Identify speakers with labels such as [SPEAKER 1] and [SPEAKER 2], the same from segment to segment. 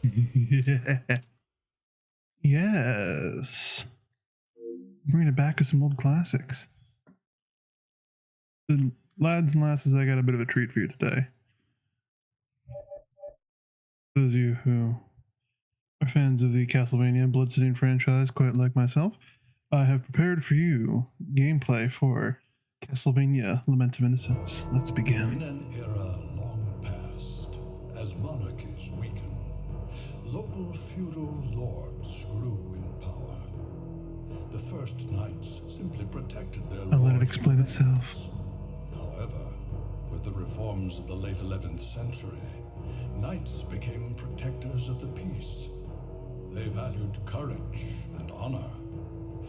[SPEAKER 1] Yeah. Yes. Bringing it back with some old classics. The lads and lasses, I got a bit of a treat for you today. Those of you who are fans of the Castlevania Bloodstained franchise, quite like myself, I have prepared for you gameplay for Castlevania Lament of Innocence. Let's begin.
[SPEAKER 2] In an era long past, as monarchies weakened, local feudal lords grew in power. The first knights simply protected their
[SPEAKER 1] I'll let it
[SPEAKER 2] lord's
[SPEAKER 1] explain itself.
[SPEAKER 2] However, with the reforms of the late 11th century, knights became protectors of the peace. They valued courage and honor,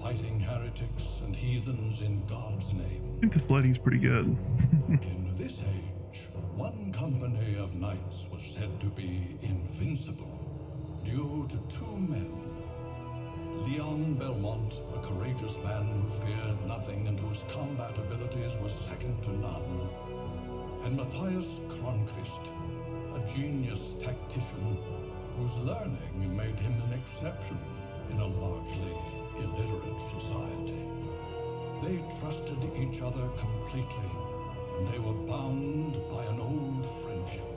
[SPEAKER 2] fighting heretics and heathens in God's name.
[SPEAKER 1] I think this lighting's pretty good.
[SPEAKER 2] In this age, one company of knights was said to be invincible due to two men. Leon Belmont, a courageous man who feared nothing and whose combat abilities were second to none, and Matthias Kronqvist, a genius tactician whose learning made him an exception in a largely illiterate society. They trusted each other completely, and they were bound by an old friendship.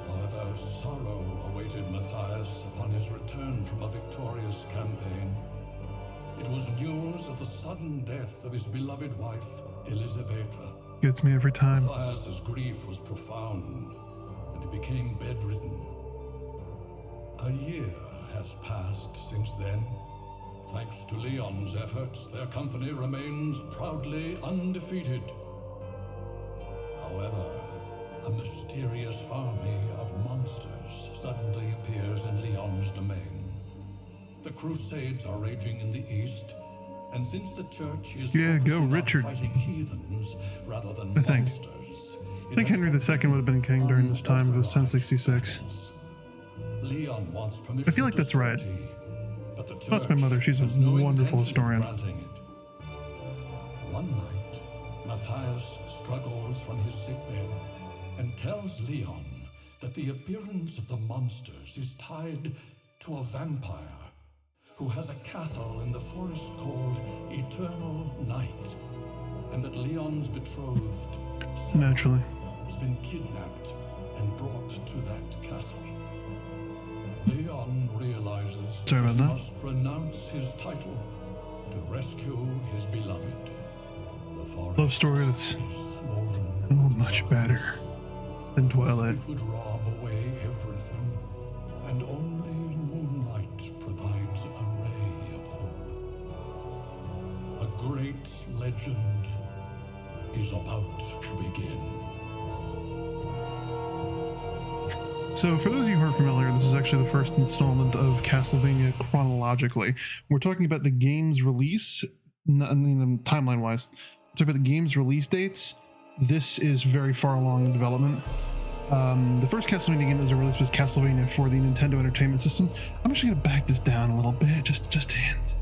[SPEAKER 2] However, sorrow awaited Matthias upon his return from a victorious campaign. It was news of the sudden death of his beloved wife, Elisabetta.
[SPEAKER 1] Gets me every time.
[SPEAKER 2] Matthias's grief was profound, and he became bedridden. A year has passed since then. Thanks to Leon's efforts, their company remains proudly undefeated. However, a mysterious army of monsters suddenly appears in Leon's domain. The Crusades are raging in the east, and since the church is
[SPEAKER 1] go
[SPEAKER 2] on
[SPEAKER 1] Richard.
[SPEAKER 2] fighting heathens rather than
[SPEAKER 1] I think.
[SPEAKER 2] monsters,
[SPEAKER 1] I think Henry II would have been king during this time of his 1066.
[SPEAKER 2] Leon wants permission
[SPEAKER 1] I feel like
[SPEAKER 2] to
[SPEAKER 1] that's right.
[SPEAKER 2] sortie, but the
[SPEAKER 1] That's my
[SPEAKER 2] church
[SPEAKER 1] mother. She's a
[SPEAKER 2] has no
[SPEAKER 1] wonderful
[SPEAKER 2] intention of
[SPEAKER 1] historian.
[SPEAKER 2] granting it. One night, Matthias struggles from his sickbed and tells Leon that the appearance of the monsters is tied to a vampire who has a castle in the forest called Eternal Night, and that Leon's betrothed, Sarah,
[SPEAKER 1] Naturally.
[SPEAKER 2] has been kidnapped and brought to that castle. Leon realizes
[SPEAKER 1] Sorry
[SPEAKER 2] that
[SPEAKER 1] about
[SPEAKER 2] he
[SPEAKER 1] that.
[SPEAKER 2] must renounce his title to rescue his beloved. The forest
[SPEAKER 1] Love story that's
[SPEAKER 2] is swollen
[SPEAKER 1] much better than Twilight.
[SPEAKER 2] It would rob away everything, and only moonlight provides a ray of hope. A great legend is about to begin.
[SPEAKER 1] So for those of you who are familiar, this is actually the first installment of Castlevania chronologically. We're talking about the game's release, I mean, timeline-wise. We're talking about the game's release dates. This is very far along in development. The first Castlevania game that was released was Castlevania for the Nintendo Entertainment System. I'm actually going to back this down a little bit, just a hint.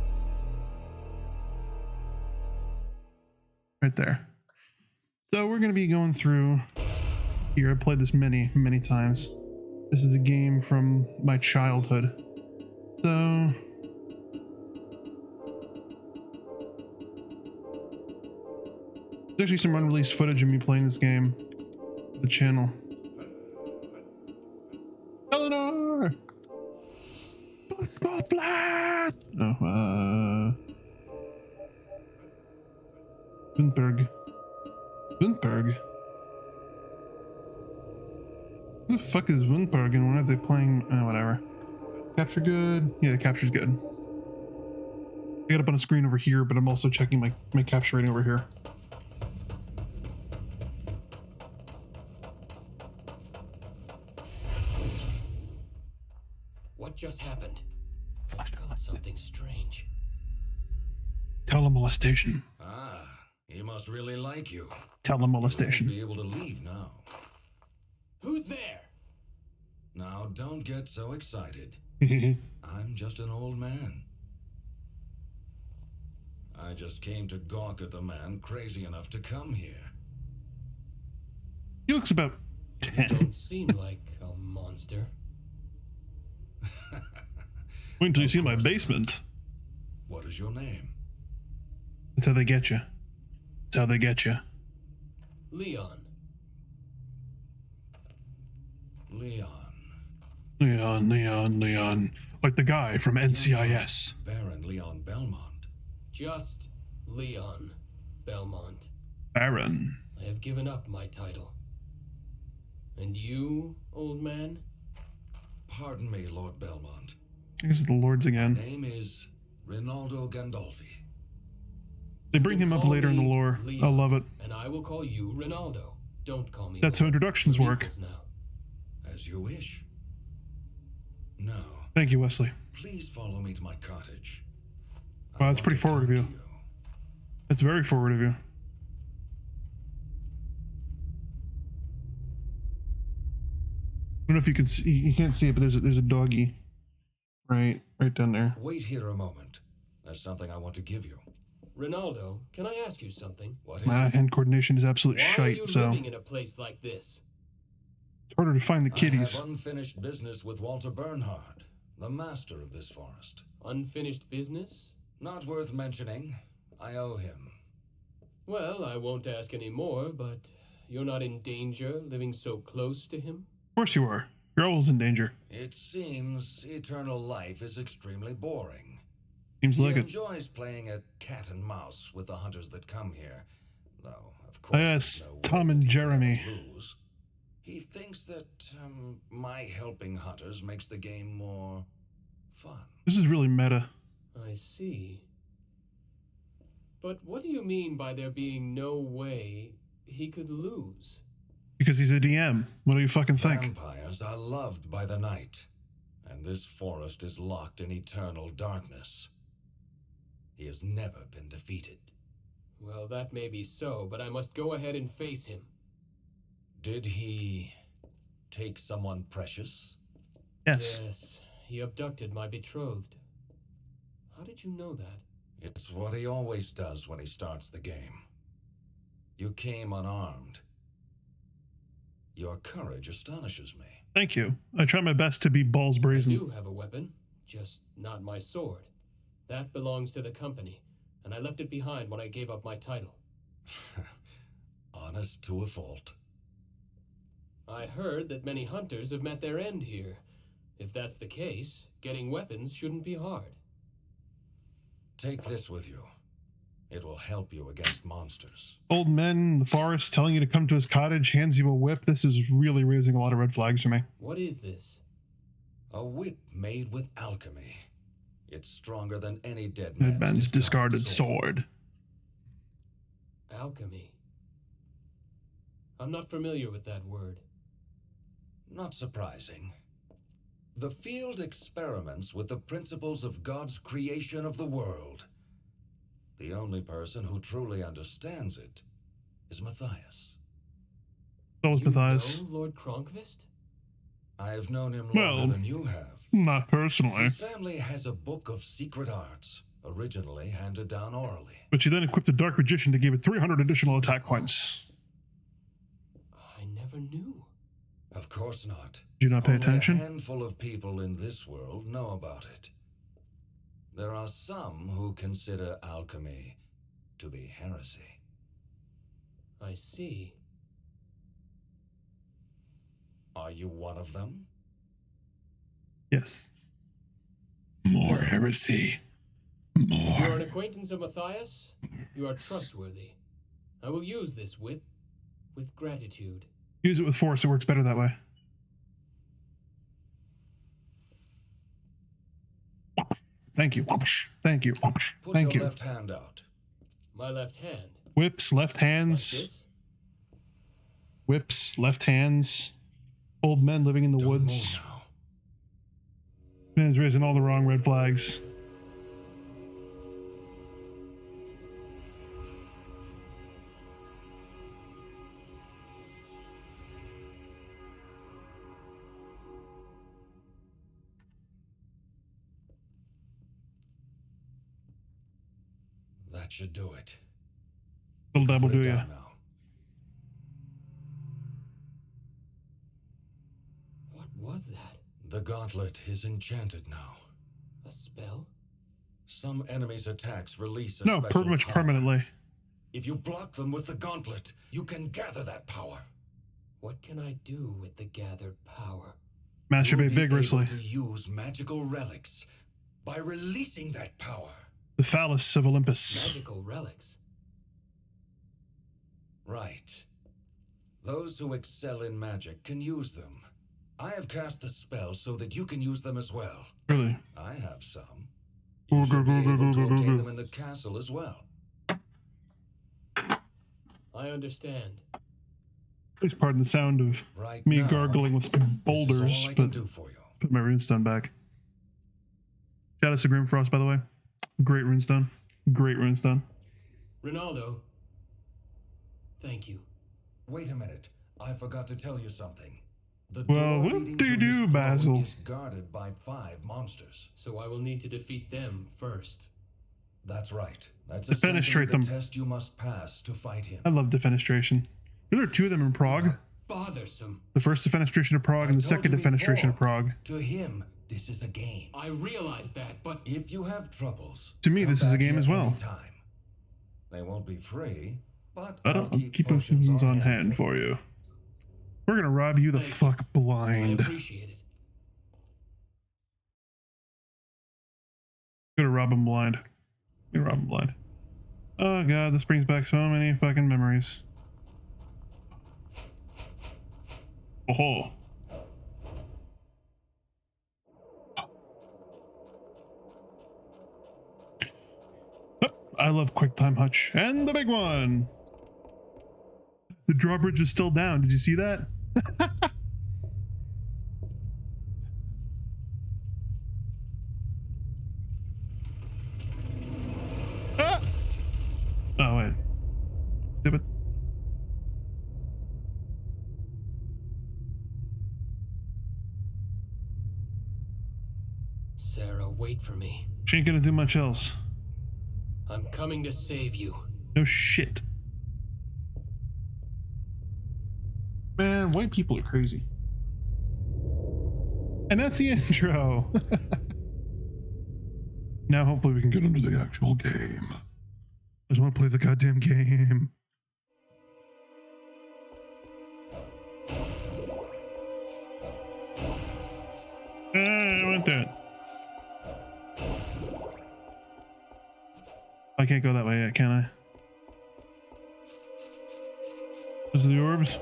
[SPEAKER 1] Right there. So we're going to be going through here. I played this many times. This is a game from my childhood. So there's actually some unreleased footage of me playing this game for the channel. Telynor! Scotland! Oh, Windberg. Who the fuck is Windberg and when are they playing? Whatever. Capture good? Yeah, the capture's good. I got up on a screen over here, but I'm also checking my capture rating over here.
[SPEAKER 3] What just happened? I felt something strange.
[SPEAKER 1] Telemolestation.
[SPEAKER 3] Ah, he must really like you.
[SPEAKER 1] Telemolestation.
[SPEAKER 3] Be able to leave now. Who's there? Now, don't get so excited. I'm just an old man. I just came to gawk at the man crazy enough to come here.
[SPEAKER 1] He looks about
[SPEAKER 4] You
[SPEAKER 1] 10.
[SPEAKER 4] don't seem like a monster.
[SPEAKER 1] Wait until you
[SPEAKER 3] Of
[SPEAKER 1] see my
[SPEAKER 3] course
[SPEAKER 1] basement.
[SPEAKER 3] What is your name?
[SPEAKER 1] That's how they get you. That's how they get you.
[SPEAKER 4] Leon.
[SPEAKER 3] Leon.
[SPEAKER 1] Leon. Like the guy from NCIS.
[SPEAKER 3] Baron Leon Belmont.
[SPEAKER 4] Just Leon Belmont.
[SPEAKER 1] Baron.
[SPEAKER 4] I have given up my title. And you, old man?
[SPEAKER 3] Pardon me, Lord Belmont.
[SPEAKER 1] This is the Lords again.
[SPEAKER 3] Name is Ronaldo Gandolfi.
[SPEAKER 1] They bring him up
[SPEAKER 4] Call
[SPEAKER 1] later in the
[SPEAKER 4] me
[SPEAKER 1] lore.
[SPEAKER 4] Leon,
[SPEAKER 1] I love it.
[SPEAKER 4] And I will call you Ronaldo. Don't call me
[SPEAKER 1] That's how
[SPEAKER 4] Lord.
[SPEAKER 1] introductions
[SPEAKER 4] We're
[SPEAKER 1] work.
[SPEAKER 4] equals now.
[SPEAKER 3] As you wish. Now,
[SPEAKER 1] Thank you, Wesley.
[SPEAKER 3] please follow me to my cottage.
[SPEAKER 1] Wow,
[SPEAKER 3] I
[SPEAKER 1] that's
[SPEAKER 3] want
[SPEAKER 1] pretty
[SPEAKER 3] to
[SPEAKER 1] forward of
[SPEAKER 3] talk
[SPEAKER 1] you.
[SPEAKER 3] to
[SPEAKER 1] That's very forward of you. I don't know if you can see. You can't see it, but there's a doggy, right down there.
[SPEAKER 3] Wait here a moment. There's something I want to give you.
[SPEAKER 4] Ronaldo, can I ask you something?
[SPEAKER 3] What is
[SPEAKER 1] My
[SPEAKER 3] it?
[SPEAKER 1] hand coordination is absolute
[SPEAKER 4] Why are you
[SPEAKER 1] shite, so
[SPEAKER 4] living in a place like this?
[SPEAKER 1] it's harder to find the
[SPEAKER 3] I
[SPEAKER 1] kitties.
[SPEAKER 3] have unfinished business with Walter Bernhard, the master of this forest.
[SPEAKER 4] Unfinished business?
[SPEAKER 3] Not worth mentioning. I owe him.
[SPEAKER 4] Well, I won't ask any more, but you're not in danger living so close to him?
[SPEAKER 1] Of course you are. You're always in danger.
[SPEAKER 3] It seems eternal life is extremely boring.
[SPEAKER 1] Seems
[SPEAKER 3] He
[SPEAKER 1] like it.
[SPEAKER 3] enjoys playing at cat and mouse with the hunters that come here. Though, of course,
[SPEAKER 1] Yes,
[SPEAKER 3] there's no way
[SPEAKER 1] Tom
[SPEAKER 3] that
[SPEAKER 1] and
[SPEAKER 3] he can
[SPEAKER 1] Jeremy.
[SPEAKER 3] ever lose. He thinks that my helping hunters makes the game more fun.
[SPEAKER 1] This is really meta.
[SPEAKER 4] I see. But what do you mean by there being no way he could lose?
[SPEAKER 1] Because he's a DM. What do you fucking think?
[SPEAKER 3] Vampires are loved by the night, and this forest is locked in eternal darkness. He has never been defeated.
[SPEAKER 4] Well, that may be so, but I must go ahead and face him.
[SPEAKER 3] Did he take someone precious?
[SPEAKER 1] Yes.
[SPEAKER 4] Yes, he abducted my betrothed. How did you know that?
[SPEAKER 3] It's what he always does when he starts the game. You came unarmed. Your courage astonishes me.
[SPEAKER 1] Thank you. I try my best to be balls
[SPEAKER 4] I
[SPEAKER 1] brazen.
[SPEAKER 4] do have a weapon, just not my sword. That belongs to the company, and I left it behind when I gave up my title.
[SPEAKER 3] Honest to a fault.
[SPEAKER 4] I heard that many hunters have met their end here. If that's the case, getting weapons shouldn't be hard.
[SPEAKER 3] Take this with you. It will help you against monsters.
[SPEAKER 1] Old men in the forest telling you to come to his cottage, hands you a whip. This is really raising a lot of red flags for me.
[SPEAKER 4] What is this?
[SPEAKER 3] A whip made with alchemy. It's stronger than any dead
[SPEAKER 1] Dead man's
[SPEAKER 3] discarded
[SPEAKER 1] discarded sword.
[SPEAKER 4] Alchemy. I'm not familiar with that word.
[SPEAKER 3] Not surprising. The field experiments with the principles of God's creation of the world. The only person who truly understands it is Matthias.
[SPEAKER 1] So was
[SPEAKER 4] You
[SPEAKER 1] Matthias.
[SPEAKER 4] know Lord Kronkvist?
[SPEAKER 3] I have known him
[SPEAKER 1] Well-
[SPEAKER 3] longer than you have.
[SPEAKER 1] Not personally.
[SPEAKER 3] His family has a book of secret arts, originally handed down orally.
[SPEAKER 1] But she then equipped the Dark Magician to give it 300 additional attack points.
[SPEAKER 4] I never knew.
[SPEAKER 3] Of course not.
[SPEAKER 1] Did you not pay
[SPEAKER 3] Only
[SPEAKER 1] attention?
[SPEAKER 3] a handful of people in this world know about it. There are some who consider alchemy to be heresy.
[SPEAKER 4] I see.
[SPEAKER 3] Are you one of them?
[SPEAKER 1] Yes. More heresy.
[SPEAKER 4] You're an
[SPEAKER 1] More.
[SPEAKER 4] acquaintance of Matthias? You are trustworthy. I will use this whip with gratitude.
[SPEAKER 1] Use it with force. It works better that way. Thank you. Thank you.
[SPEAKER 3] Put
[SPEAKER 1] Thank
[SPEAKER 3] your
[SPEAKER 1] you.
[SPEAKER 3] left hand out.
[SPEAKER 4] My left hand.
[SPEAKER 1] Whips, left
[SPEAKER 4] Like
[SPEAKER 1] hands.
[SPEAKER 4] this?
[SPEAKER 1] Whips, left hands. Old men living in the
[SPEAKER 3] Don't
[SPEAKER 1] woods.
[SPEAKER 3] move now.
[SPEAKER 1] Man's raising all the wrong red flags.
[SPEAKER 3] That should do it.
[SPEAKER 1] Little double
[SPEAKER 3] Put it
[SPEAKER 1] do ya.
[SPEAKER 3] down now.
[SPEAKER 4] What was that?
[SPEAKER 3] The gauntlet is enchanted now.
[SPEAKER 4] A spell?
[SPEAKER 3] Some enemies' attacks release a
[SPEAKER 1] No,
[SPEAKER 3] special
[SPEAKER 1] pretty much
[SPEAKER 3] power.
[SPEAKER 1] permanently.
[SPEAKER 3] If you block them with the gauntlet, you can gather that power.
[SPEAKER 4] What can I do with the gathered power?
[SPEAKER 1] Masturbate
[SPEAKER 3] You'll be
[SPEAKER 1] vigorously.
[SPEAKER 3] able to use magical relics by releasing that power.
[SPEAKER 1] The phallus of Olympus.
[SPEAKER 4] Magical relics?
[SPEAKER 3] Right. Those who excel in magic can use them. I have cast the spell so that you can use them as well.
[SPEAKER 1] Really?
[SPEAKER 3] I have some. You should be able to obtain them in the castle as well.
[SPEAKER 4] I understand.
[SPEAKER 1] Please pardon the sound of
[SPEAKER 3] Right
[SPEAKER 1] me
[SPEAKER 3] now,
[SPEAKER 1] gargling with boulders,
[SPEAKER 3] this is all I can
[SPEAKER 1] but
[SPEAKER 3] do for you.
[SPEAKER 1] put my runestone back. Shout out to Grimfrost, by the way. Great runestone. Great runestone.
[SPEAKER 4] Ronaldo. Thank you.
[SPEAKER 3] Wait a minute. I forgot to tell you something. The
[SPEAKER 1] Well,
[SPEAKER 3] door
[SPEAKER 1] what
[SPEAKER 3] leading
[SPEAKER 1] do you
[SPEAKER 3] to his
[SPEAKER 1] do,
[SPEAKER 3] throne
[SPEAKER 1] Basil?
[SPEAKER 3] is guarded by 5 monsters.
[SPEAKER 4] So I will need to defeat them first.
[SPEAKER 3] That's right. That's
[SPEAKER 1] Defenestrate
[SPEAKER 3] essentially the
[SPEAKER 1] them.
[SPEAKER 3] test you must pass to fight him.
[SPEAKER 1] I love defenestration. There are 2 of them in Prague.
[SPEAKER 4] Bothersome.
[SPEAKER 1] The first defenestration of Prague and the second defenestration of Prague.
[SPEAKER 3] To him, this is a game.
[SPEAKER 4] I realize that, but
[SPEAKER 3] If you have troubles,
[SPEAKER 1] To me,
[SPEAKER 3] come
[SPEAKER 1] this is a
[SPEAKER 3] back
[SPEAKER 1] game
[SPEAKER 3] here
[SPEAKER 1] as well.
[SPEAKER 3] anytime. They won't be free, but
[SPEAKER 1] I'll keep potions on hand for you. We're gonna rob you the
[SPEAKER 4] Thank you.
[SPEAKER 1] fuck
[SPEAKER 4] I
[SPEAKER 1] blind.
[SPEAKER 4] appreciate it.
[SPEAKER 1] Gonna rob him blind. Gonna rob him blind. Oh god, this brings back so many fucking memories. Oh. I love QuickTime Hutch. And the big one! The drawbridge is still down. Did you see that? Ah! Oh, wait. Stupid.
[SPEAKER 4] Sarah, wait for me.
[SPEAKER 1] She ain't gonna do much else.
[SPEAKER 4] I'm coming to save you.
[SPEAKER 1] No shit. Man, white people are crazy. And that's the intro. Now hopefully we can get into the actual game. I just want to play the goddamn game. I want that. I can't go that way yet, can I? Those are the orbs.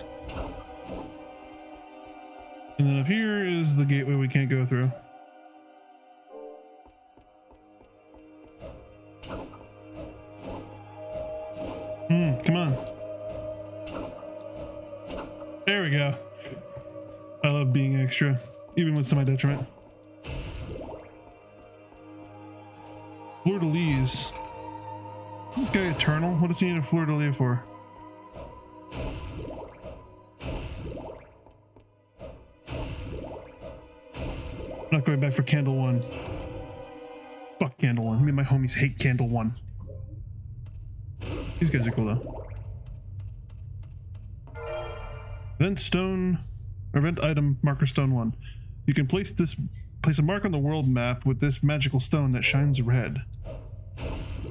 [SPEAKER 1] And then up here is the gateway we can't go through. Come on. There we go. I love being extra, even with my detriment. Fleur-de-lis. Is this guy eternal? What does he need a fleur-de-lis for? I'm not going back for Candle 1. Fuck Candle 1. Me and my homies hate Candle 1. These guys are cool though. Event stone, event item marker stone 1. You can place a mark on the world map with this magical stone that shines red.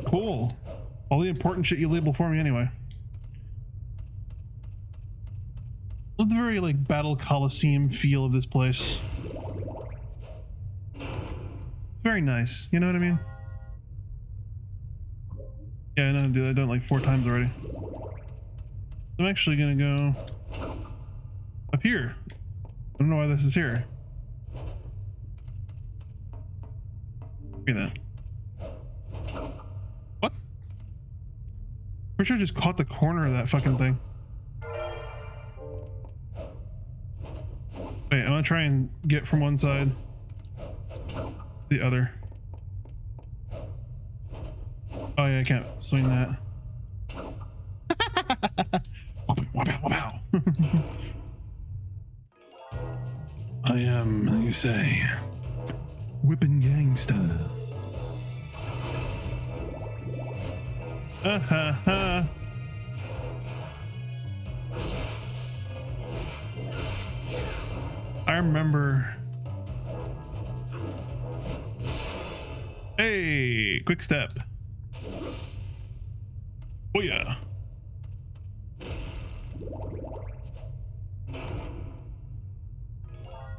[SPEAKER 1] Cool. All the important shit you label for me anyway. Love the very like Battle Coliseum feel of this place. It's very nice, you know what I mean? Yeah, I know, dude, I've done it like 4 times already. I'm actually gonna go up here. I don't know why this is here. Look at that. What? Pretty sure I just caught the corner of that fucking thing. Wait, I'm gonna try and get from one side to the other. Oh yeah, I can't swing that. Wow. I am, you say, whipping gangsta. Ha. I remember Hey, quick step. Oh yeah.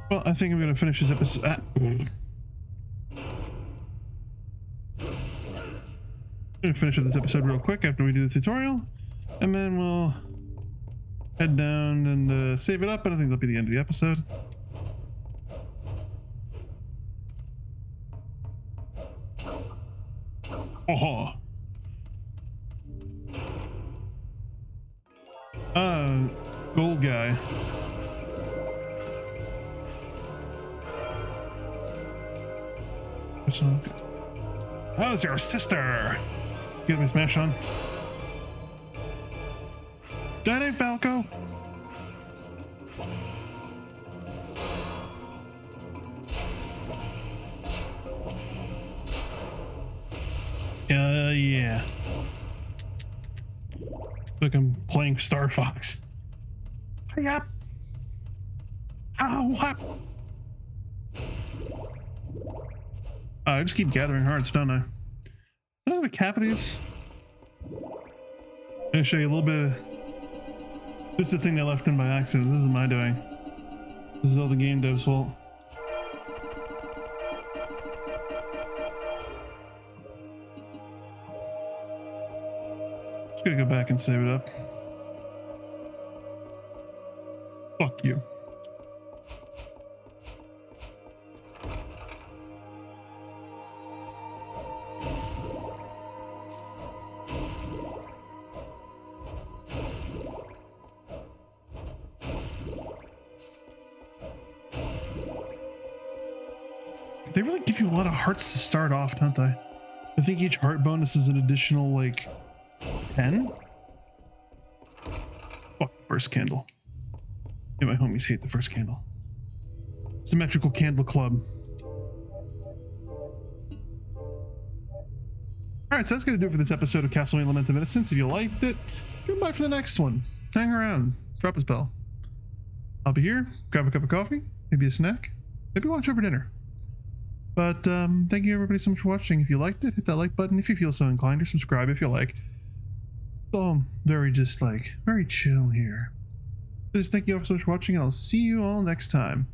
[SPEAKER 1] Well, I think I'm gonna finish this episode. I'm gonna finish up this episode real quick after we do the tutorial, and then we'll head down and save it up. And I think that'll be the end of the episode. Oh. Gold guy. Oh, it's your sister. Get me smash on. That ain't Falco. Yeah. Like I'm playing Star Fox. Hurry up. Ow, up. I just keep gathering hearts, don't I? I don't have a cap of these. I'm gonna show you a little bit of... This is the thing they left in by accident. This is my doing. This is all the game dev's fault. Just gonna go back and save it up. Fuck you. They really give you a lot of hearts to start off, don't they? I think each heart bonus is an additional, like, 10? Fuck the first candle. Yeah, my homies hate the first candle. Symmetrical Candle Club. Alright, so that's going to do it for this episode of Castlevania Lament of Innocence. If you liked it, come by for the next one. Hang around. Drop a bell. I'll be here. Grab a cup of coffee. Maybe a snack. Maybe watch over dinner. But thank you everybody so much for watching. If you liked it, hit that like button if you feel so inclined, or subscribe if you like. It's all very just like, very chill here. So just thank you all so much for watching, and I'll see you all next time.